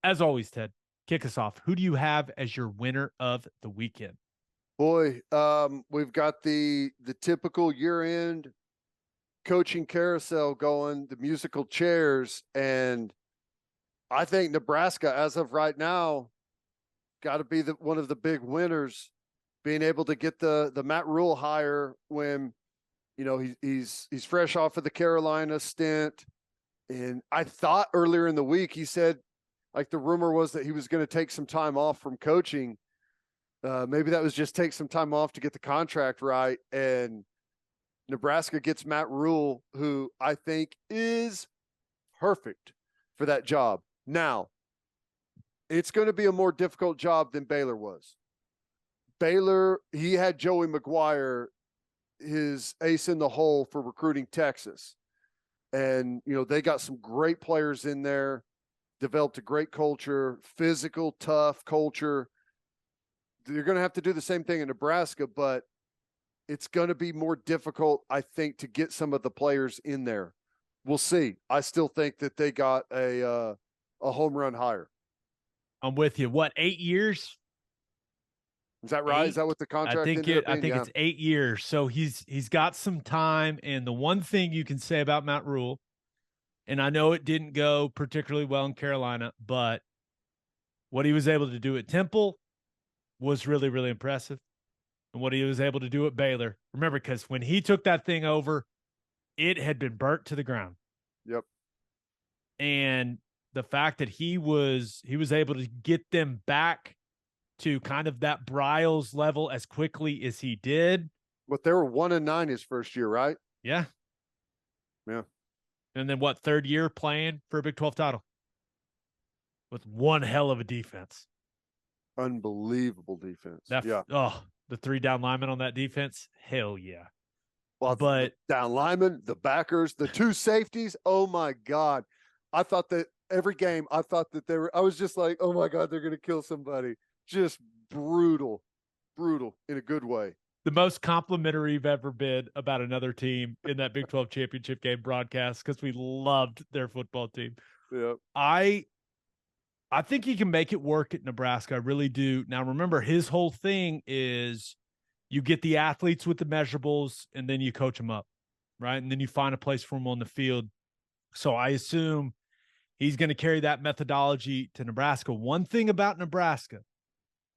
As always, Ted, kick us off. Who do you have as your winner of the weekend? Boy, we've got the typical year-end coaching carousel going, the musical chairs, and I think Nebraska, as of right now, got to be one of the big winners. Being able to get the Matt Rhule hire when he's fresh off of the Carolina stint, and I thought earlier in the week he said, like, the rumor was that he was going to take some time off from coaching. Maybe that was just take some time off to get the contract right. And Nebraska gets Matt Rhule, who I think is perfect for that job. Now, it's going to be a more difficult job than Baylor was. Baylor, he had Joey McGuire, his ace in the hole for recruiting Texas. And, they got some great players in there, developed a great culture, physical, tough culture. You're going to have to do the same thing in Nebraska, but it's going to be more difficult, I think, to get some of the players in there. We'll see. I still think that they got a home run hire. I'm with you. What, 8 years? Is that right? 8? Is that what the contract I think ended up being? it's 8 years. So he's got some time. And the one thing you can say about Matt Rhule, and I know it didn't go particularly well in Carolina, but what he was able to do at Temple was really, really impressive. And what he was able to do at Baylor. Remember, because when he took that thing over, it had been burnt to the ground. Yep. And the fact that he was able to get them back to kind of that Bryles level as quickly as he did. But they were 1-9 his first year, right? Yeah. Yeah. And then what, third year playing for a Big 12 title with one hell of a defense. Unbelievable defense. The 3 down linemen on that defense. Hell yeah. Well, but the down linemen, the backers, the 2 safeties. Oh my God. I thought that every game, I was just like, oh my God, they're going to kill somebody. Just brutal in a good way. The most complimentary you've ever been about another team in that Big 12 championship game broadcast, because we loved their football team. Yeah. I think he can make it work at Nebraska. I really do. Now, remember, his whole thing is you get the athletes with the measurables and then you coach them up, right? And then you find a place for them on the field. So I assume he's going to carry that methodology to Nebraska. One thing about Nebraska,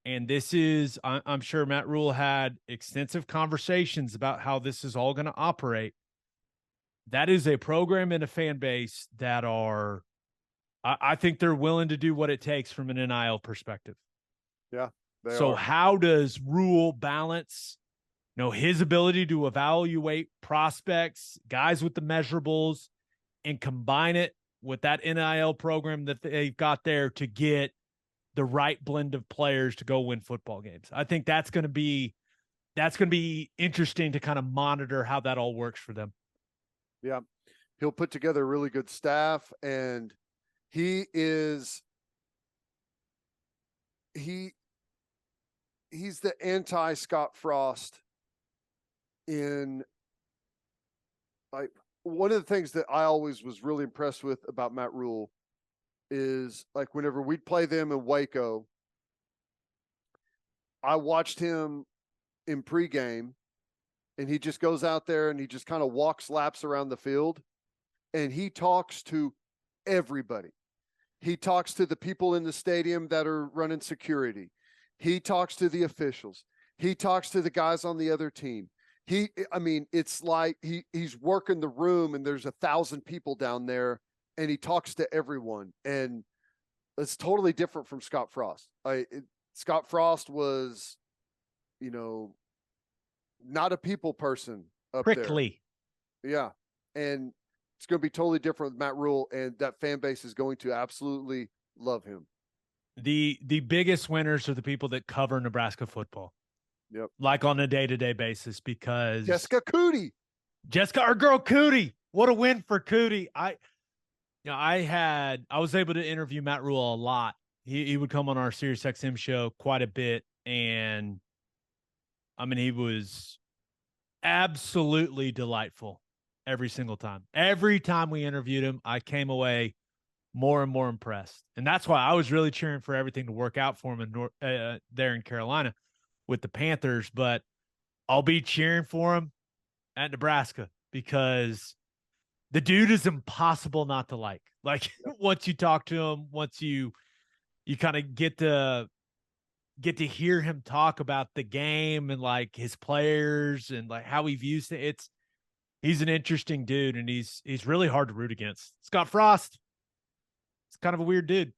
and this is, I'm sure Matt Rhule had extensive conversations about how this is all going to operate. That is a program and a fan base that are, I think they're willing to do what it takes from an NIL perspective. Yeah. So how does Rhule balance, his ability to evaluate prospects, guys with the measurables, and combine it with that NIL program that they've got there to get the right blend of players to go win football games? I think that's going to be interesting to kind of monitor how that all works for them. Yeah. He'll put together a really good staff, and he's the anti-Scott Frost in, like, one of the things that I always was really impressed with about Matt Rhule is, like, whenever we'd play them in Waco, I watched him in pregame, and he just goes out there and he just kind of walks laps around the field, and he talks to everybody. He talks to the people in the stadium that are running security. He talks to the officials. He talks to the guys on the other team. It's like he's working the room and there's 1,000 people down there, and he talks to everyone. And it's totally different from Scott Frost. Scott Frost was, not a people person up Prickly. there. Yeah. And it's going to be totally different with Matt Rhule, and that fan base is going to absolutely love him. The biggest winners are the people that cover Nebraska football. Yep. Like on a day-to-day basis, because Jessica, our girl Cootie. What a win for Cootie. I was able to interview Matt Rhule a lot. He would come on our SiriusXM show quite a bit, and he was absolutely delightful every single time. Every time we interviewed him, I came away more and more impressed. And that's why I was really cheering for everything to work out for him there in Carolina with the Panthers. But I'll be cheering for him at Nebraska because the dude is impossible not to like. Like once you talk to him, once you kind of get to hear him talk about the game and like his players and like how he views it. He's an interesting dude, and he's really hard to root against. Scott Frost, it's kind of a weird dude.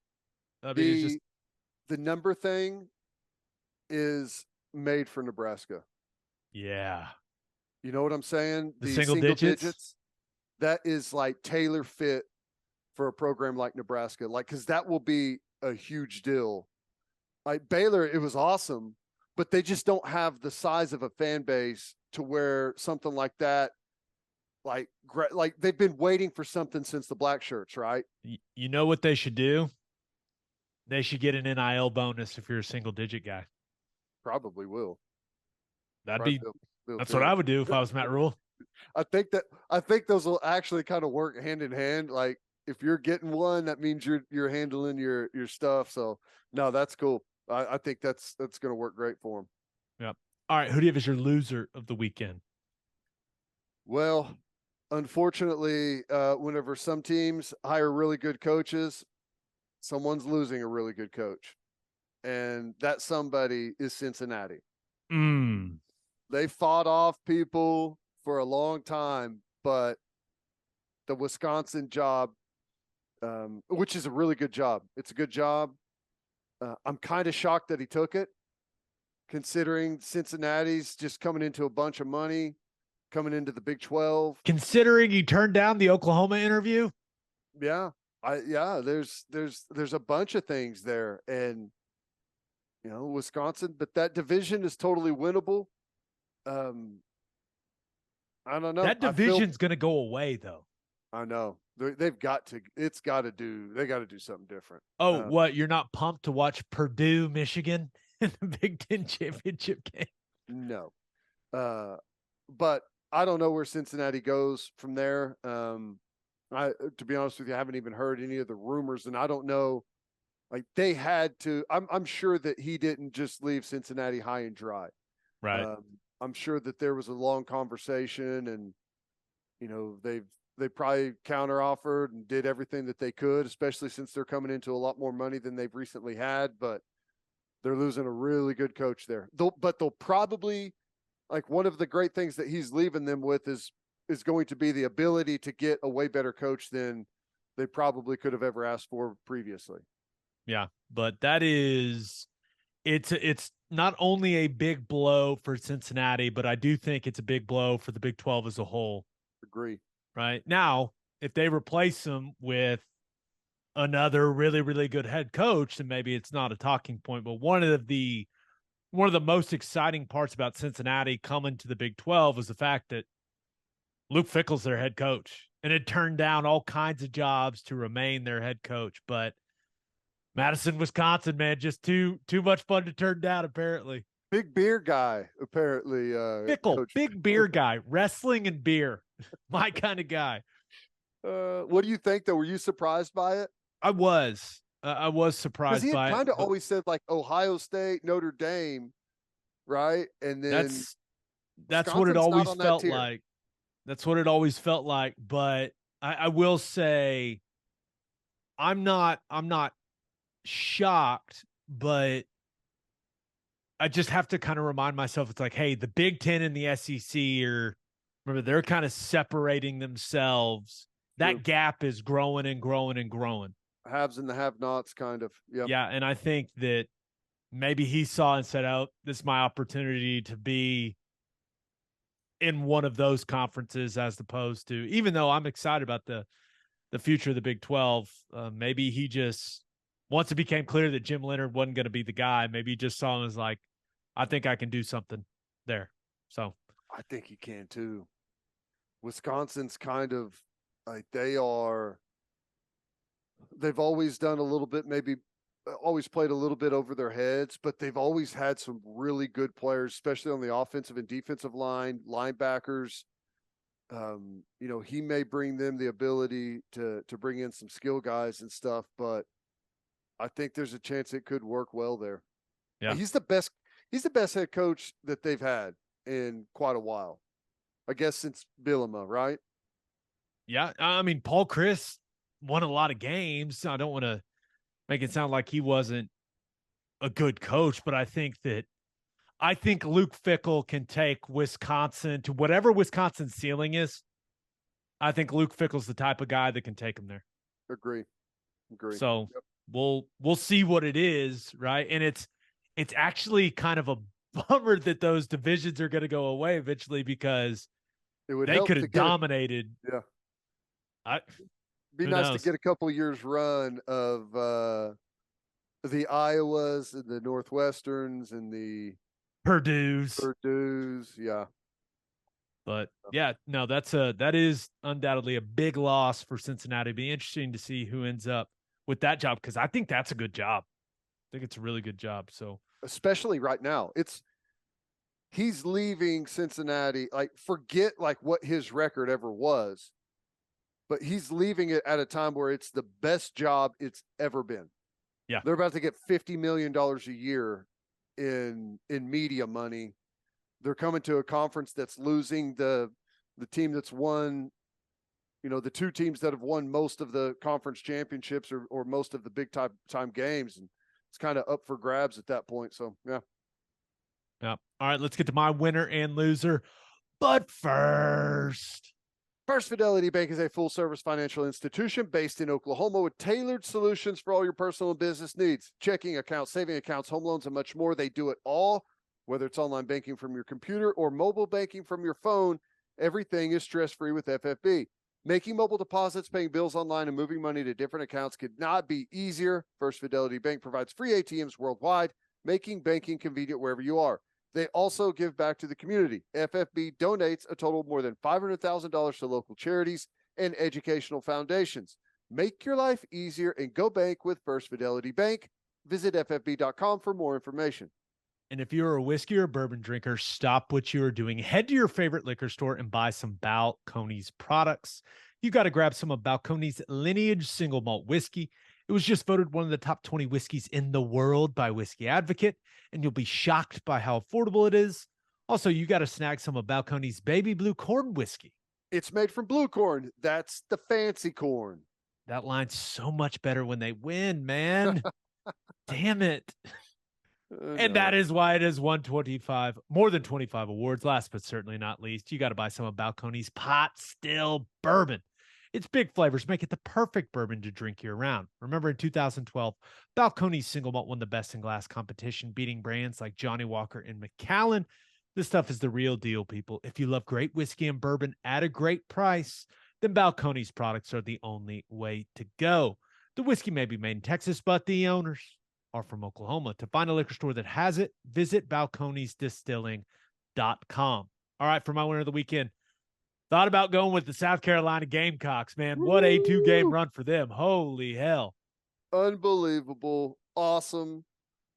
I mean, it's just The number thing is made for Nebraska. yeah. You know what I'm saying? The single digits. That is like tailor fit for a program like Nebraska. Like, because that will be a huge deal. Like Baylor, it was awesome, but they just don't have the size of a fan base to where something like that, like they've been waiting for something since the black shirts, right? You know what they should do? They should get an NIL bonus if you're a single digit guy. Probably will. That's what I would do if I was Matt Rhule. I think those will actually kind of work hand in hand. Like if you're getting one, that means you're handling your stuff. So no, that's cool. I think that's going to work great for them. Yep. All right. Who do you have as your loser of the weekend? Well, unfortunately, whenever some teams hire really good coaches, someone's losing a really good coach. And that somebody is Cincinnati. They fought off people for a long time, but the Wisconsin job, which is a really good job. It's a good job. I'm kind of shocked that he took it, considering Cincinnati's just coming into a bunch of money, coming into the Big 12. Considering he turned down the Oklahoma interview? Yeah. There's a bunch of things there. And, you know, Wisconsin, but that division is totally winnable. I don't know. That division's going to go away, though. I know. They've got to. They got to do something different. Oh, what? You're not pumped to watch Purdue, Michigan in the Big Ten championship game? No. But I don't know where Cincinnati goes from there. To be honest with you, I haven't even heard any of the rumors, and I don't know. Like they had to. I'm sure that he didn't just leave Cincinnati high and dry. Right. I'm sure that there was a long conversation, and you know they probably counter-offered and did everything that they could, especially since they're coming into a lot more money than they've recently had. But they're losing a really good coach there. But they'll probably, like, one of the great things that he's leaving them with is going to be the ability to get a way better coach than they probably could have ever asked for previously. Yeah, but it's not only a big blow for Cincinnati, but I do think it's a big blow for the Big 12 as a whole. Agree. Right now, if they replace him with another really, really good head coach, then maybe it's not a talking point. But one of the most exciting parts about Cincinnati coming to the Big 12 is the fact that Luke Fickell's their head coach, and it turned down all kinds of jobs to remain their head coach. But Madison, Wisconsin, man, just too much fun to turn down, apparently. Big beer guy, apparently. Fickell, coach. Big beer guy, wrestling and beer. My kind of guy. What do you think, though? Were you surprised by it? I was surprised by it. He had kind of always said, like, Ohio State, Notre Dame, right? And then that's what it always felt like. That's what it always felt like. But I will say I'm not shocked, but I just have to kind of remind myself, it's like, hey, the Big Ten and the SEC they're kind of separating themselves. That gap is growing and growing and growing. Haves and the have-nots, kind of. Yep. Yeah, and I think that maybe he saw and said, oh, this is my opportunity to be in one of those conferences, as opposed to, even though I'm excited about the future of the Big 12, maybe he just, once it became clear that Jim Leonhard wasn't going to be the guy, maybe he just saw him as like, I think I can do something there. So I think he can too. Wisconsin's kind of like they've always done a little bit, maybe always played a little bit over their heads, but they've always had some really good players, especially on the offensive and defensive line, linebackers. He may bring them the ability to bring in some skill guys and stuff, but I think there's a chance it could work well there. Yeah. He's the best head coach that they've had in quite a while. I guess since Bielema, right? Yeah. I mean, Paul Chris won a lot of games. I don't want to make it sound like he wasn't a good coach, but I think Luke Fickell can take Wisconsin to whatever Wisconsin's ceiling is. I think Luke Fickell's the type of guy that can take them there. Agree. So yep. we'll see what it is, right? And it's actually kind of a bummer that those divisions are going to go away eventually because they could have dominated. Be nice to get a couple years run of the Iowas and the Northwesterns and the Purdue's, yeah. But yeah, no, that is undoubtedly a big loss for Cincinnati. It'd be interesting to see who ends up with that job because I think that's a good job. I think it's a really good job. So especially right now, he's leaving Cincinnati. Like forget like what his record ever was, but he's leaving it at a time where it's the best job it's ever been. Yeah, they're about to get $50 million a year in media money. They're coming to a conference that's losing the team that's won, the two teams that have won most of the conference championships or most of the big time games. And it's kind of up for grabs at that point. So, yeah. Yeah. All right, let's get to my winner and loser. But first, First Fidelity Bank is a full-service financial institution based in Oklahoma with tailored solutions for all your personal and business needs. Checking accounts, saving accounts, home loans, and much more. They do it all. Whether it's online banking from your computer or mobile banking from your phone, everything is stress-free with FFB. Making mobile deposits, paying bills online, and moving money to different accounts could not be easier. First Fidelity Bank provides free ATMs worldwide, making banking convenient wherever you are. They also give back to the community. FFB donates a total of more than $500,000 to local charities and educational foundations. Make your life easier and go bank with First Fidelity Bank. Visit ffb.com for more information. And if you're a whiskey or bourbon drinker, stop what you're doing. Head to your favorite liquor store and buy some Balcones products. You got to grab some of Balcones Lineage Single Malt Whiskey. It was just voted one of the top 20 whiskeys in the world by Whiskey Advocate, and you'll be shocked by how affordable it is. Also, you got to snag some of Balcones Baby Blue Corn Whiskey. It's made from blue corn. That's the fancy corn. That line's so much better when they win, man. Damn it. And that is why it is 125, more than 25 awards. Last but certainly not least, you got to buy some of Balcones Pot Still Bourbon. Its big flavors make it the perfect bourbon to drink year-round. Remember, in 2012, Balcones Single Malt won the Best in Glass competition, beating brands like Johnny Walker and Macallan. This stuff is the real deal, people. If you love great whiskey and bourbon at a great price, then Balcones products are the only way to go. The whiskey may be made in Texas, but the owners are from Oklahoma. To find a liquor store that has it, visit balconesdistilling.com. All right, for my winner of the weekend, thought about going with the South Carolina Gamecocks, man. What a 2-game run for them. Holy hell. Unbelievable. Awesome.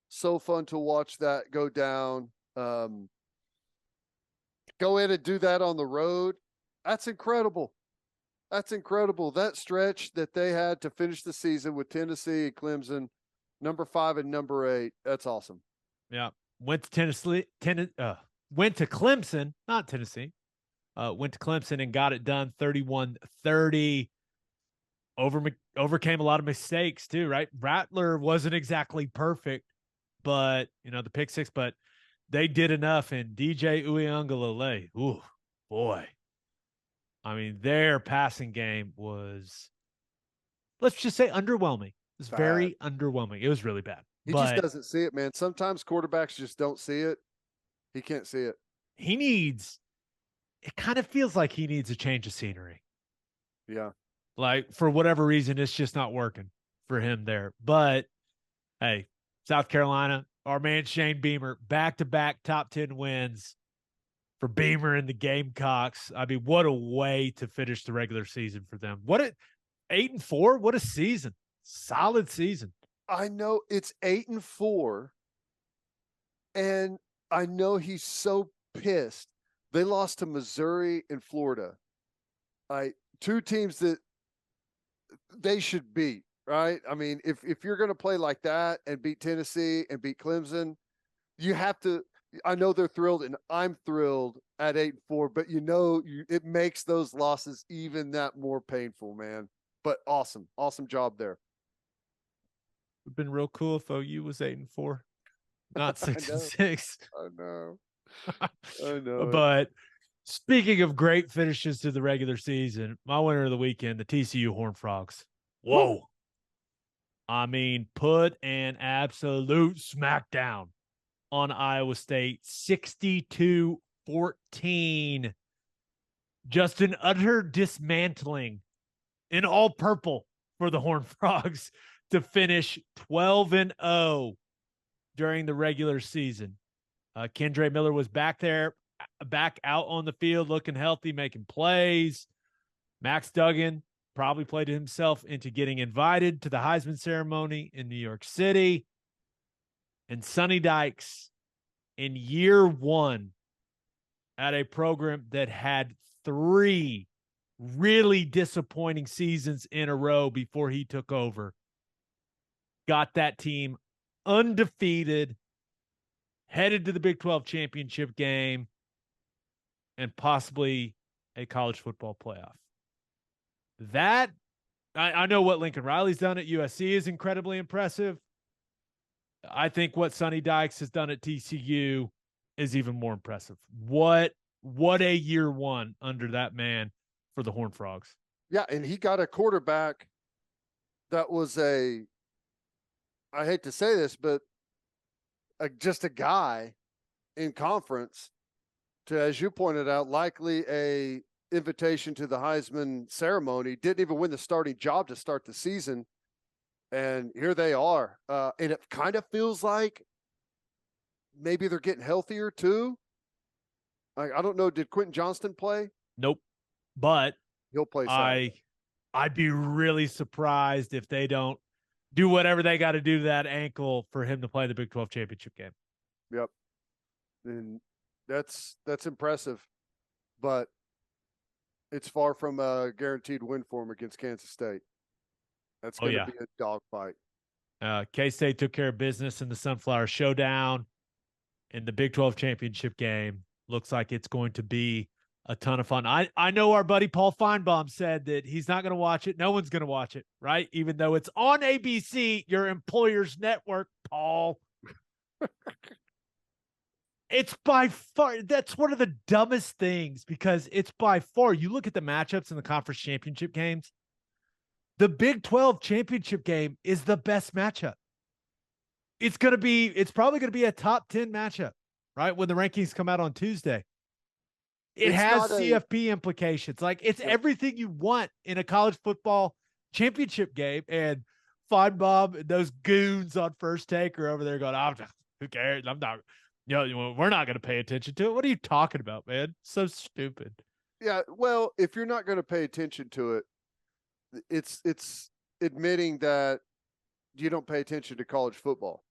So fun to watch that go down. Go in and do that on the road. That's incredible. That stretch that they had to finish the season with Tennessee and Clemson, number 5 and number 8. That's awesome. Yeah. Went to Clemson, not Tennessee. Went to Clemson and got it done 31-30. Overcame a lot of mistakes too, right? Rattler wasn't exactly perfect, but the pick six, but they did enough. And DJ Uiagalelei, ooh, boy. I mean, their passing game was, let's just say, underwhelming. It was very underwhelming. It was really bad. He just doesn't see it, man. Sometimes quarterbacks just don't see it. He can't see it. It kind of feels like he needs a change of scenery. Yeah. Like, for whatever reason, it's just not working for him there. But, hey, South Carolina, our man Shane Beamer, back-to-back top 10 wins for Beamer and the Gamecocks. I mean, what a way to finish the regular season for them. 8-4? What a season. Solid season. I know it's 8-4, and I know he's so pissed. They lost to Missouri and Florida. Two teams that they should beat, right? I mean, if you're going to play like that and beat Tennessee and beat Clemson, you have to. I know they're thrilled, and I'm thrilled at 8-4, but it makes those losses even that more painful, man. But awesome job there. It'd been real cool if OU was 8-4, not I six and know, six. I know, I know it. But speaking of great finishes to the regular season, my winner of the weekend, the TCU Horned Frogs. Woo! Whoa. I mean, put an absolute smackdown on Iowa State, 62-14. Just an utter dismantling in all purple for the Horned Frogs to finish 12-0 during the regular season. Kendre Miller was back out on the field, looking healthy, making plays. Max Duggan probably played himself into getting invited to the Heisman ceremony in New York City. And Sonny Dykes, in year one, at a program that had 3 really disappointing seasons in a row before he took over, got that team undefeated, headed to the Big 12 championship game, and possibly a college football playoff. That, I know what Lincoln Riley's done at USC is incredibly impressive. I think what Sonny Dykes has done at TCU is even more impressive. What a year one under that man for the Horned Frogs. Yeah, and he got a quarterback that was I hate to say this, but just a guy in conference to, as you pointed out, likely a invitation to the Heisman ceremony. Didn't even win the starting job to start the season, and here they are. And it kind of feels like maybe they're getting healthier too. I don't know. Did Quentin Johnston play? Nope. But He'll play Saturday. I'd be really surprised if they don't do whatever they got to do to that ankle for him to play the Big 12 championship game. Yep. And that's impressive, but it's far from a guaranteed win for him against Kansas State. That's going to be a dogfight. K-State took care of business in the Sunflower Showdown. In the Big 12 championship game, looks like it's going to be a ton of fun. I know our buddy Paul Feinbaum said that he's not going to watch it. No one's going to watch it, right? Even though it's on ABC, your employer's network, Paul. It's by far, that's one of the dumbest things because it's by far, you look at the matchups in the conference championship games, the Big 12 championship game is the best matchup. It's probably going to be a top 10 matchup, right? When the rankings come out on Tuesday. It has CFP implications. Like it's everything you want in a college football championship game. And Feinbaum and those goons on First Take are over there going, oh, who cares? I'm not, we're not going to pay attention to it. What are you talking about, man? So stupid. Yeah. Well, if you're not going to pay attention to it, it's admitting that you don't pay attention to college football.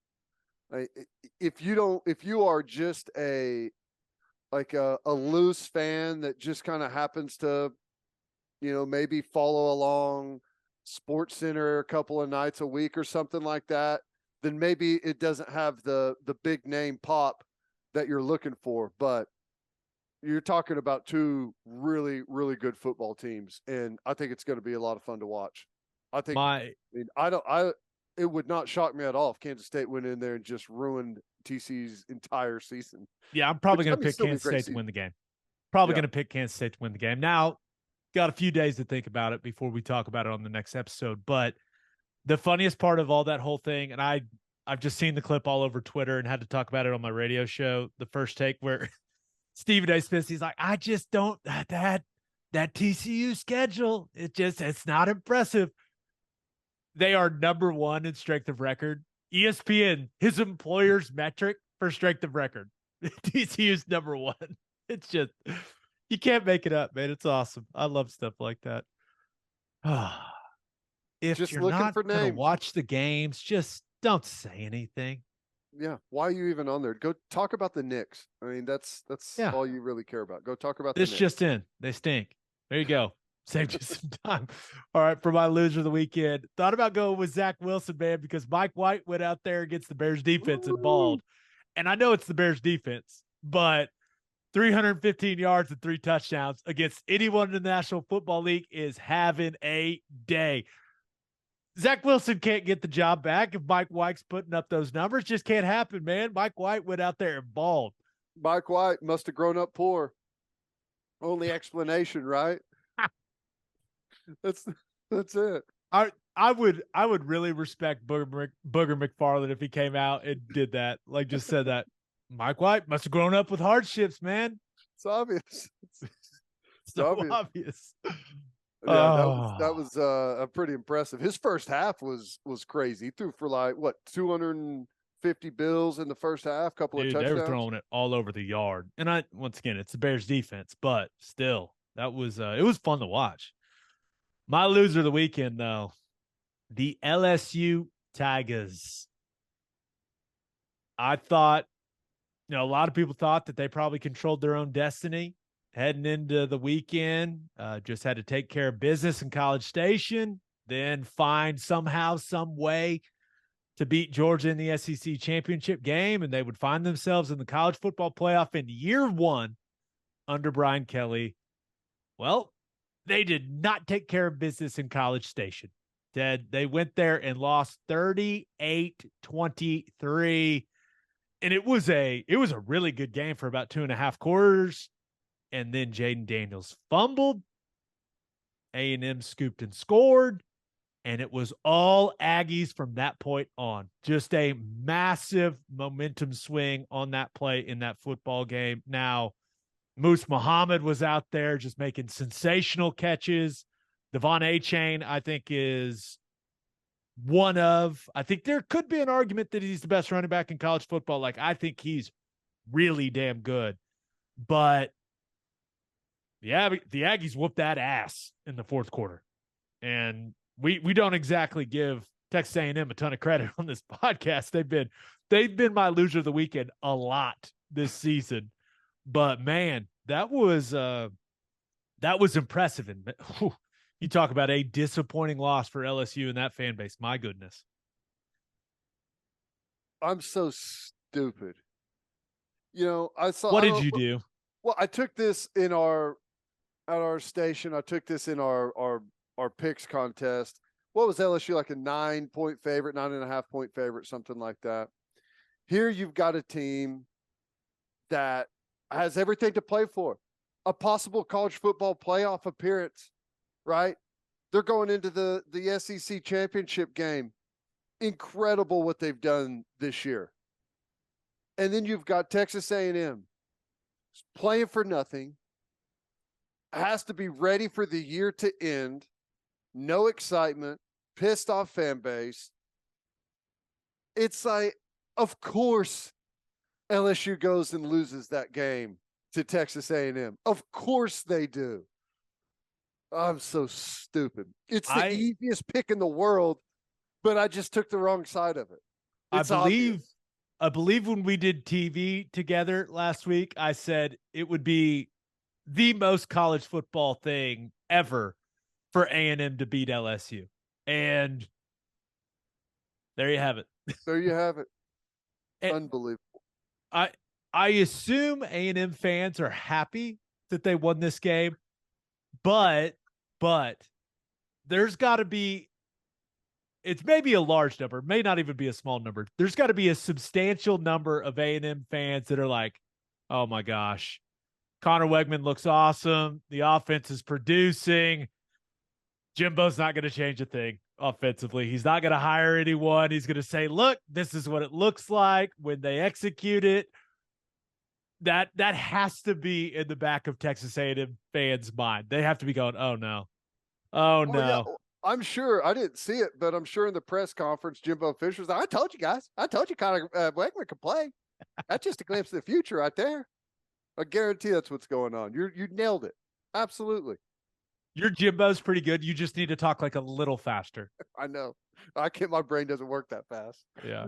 If you are just a loose fan that just kind of happens to, maybe follow along Sports Center a couple of nights a week or something like that, then maybe it doesn't have the big name pop that you're looking for. But you're talking about two really, really good football teams, and I think it's going to be a lot of fun to watch. It would not shock me at all if Kansas State went in there and just ruined TC's entire season. Yeah, I'm probably going to pick Kansas State to win the game. Going to pick Kansas State to win the game. Now, got a few days to think about it before we talk about it on the next episode. But the funniest part of all that whole thing, and I've just seen the clip all over Twitter and had to talk about it on my radio show, The First Take, where Stephen A. Smith, he's like, I just don't that TCU schedule. It's not impressive. They are number one in strength of record. ESPN, his employer's metric for strength of record. TCU's number one. It's just, you can't make it up, man. It's awesome. I love stuff like that. If just you're not going to watch the games, just don't say anything. Yeah. Why are you even on there? Go talk about the Knicks. I mean, that's all you really care about. Go talk about this. Just in. They stink. There you go. Saved you some time. All right, for my loser of the weekend, thought about going with Zach Wilson, man, because Mike White went out there against the Bears defense and balled. And I know it's the Bears defense, but 315 yards and 3 touchdowns against anyone in the National Football League is having a day. Zach Wilson can't get the job back if Mike White's putting up those numbers. Just can't happen, man. Mike White went out there and balled. Mike White must have grown up poor. Only explanation, right? That's it. I would really respect Booger McFarland if he came out and did that. Like, just said that. Mike White must have grown up with hardships, man. It's obvious. It's so obvious. Yeah, that was pretty impressive. His first half was crazy. He threw for like 250 bills in the first half, couple of touchdowns. They were throwing it all over the yard. And once again, it's the Bears defense, but still, that was it was fun to watch. My loser of the weekend, though, the LSU Tigers. I thought, a lot of people thought that they probably controlled their own destiny heading into the weekend. Just had to take care of business in College Station, then find somehow, some way to beat Georgia in the SEC championship game, and they would find themselves in the college football playoff in year 1 under Brian Kelly. Well, they did not take care of business in College Station. They went there and lost 38-23. And it was a really good game for about 2.5 quarters. And then Jaden Daniels fumbled. A&M scooped and scored. And it was all Aggies from that point on. Just a massive momentum swing on that play in that football game. Now, Moose Muhammad was out there just making sensational catches. Devon Achane, I think, is I think there could be an argument that he's the best running back in college football. Like, I think he's really damn good. But yeah, the Aggies whooped that ass in the fourth quarter. And we don't exactly give Texas A&M a ton of credit on this podcast. They've been my loser of the weekend a lot this season. But man, that was impressive. And you talk about a disappointing loss for LSU and that fan base. My goodness. I'm so stupid. I saw. What did you do? Well, I took this at our station. I took this in our picks contest. What was LSU, like a 9-point favorite, 9.5-point favorite, something like that? Here you've got a team that has everything to play for. A possible college football playoff appearance, right? They're going into the SEC championship game. Incredible what they've done this year. And then you've got Texas A&M playing for nothing, has to be ready for the year to end, no excitement, pissed off fan base. It's like, of course, LSU goes and loses that game to Texas A&M. Of course they do. I'm so stupid. It's the easiest pick in the world, but I just took the wrong side of it. It's obvious. I believe when we did TV together last week, I said it would be the most college football thing ever for A&M to beat LSU. And there you have it. There you have it. Unbelievable. I assume A&M fans are happy that they won this game, but there's got to be, it's maybe a large number, may not even be a small number. There's got to be a substantial number of A&M fans that are like, oh my gosh, Connor Wegman looks awesome. The offense is producing. Jimbo's not going to change a thing offensively. He's not going to hire anyone. He's going to say, look, this is what it looks like when they execute it. That has to be in the back of Texas A&M fans' mind. They have to be going, oh no. Oh no. Yeah. I'm sure, I didn't see it, but I'm sure in the press conference, Jimbo Fisher's like, I told you guys. I told you Connor Wegman could play. That's just a glimpse of the future right there. I guarantee that's what's going on. You nailed it. Absolutely. Your Jimbo's pretty good. You just need to talk like a little faster. I know. My brain doesn't work that fast. Yeah.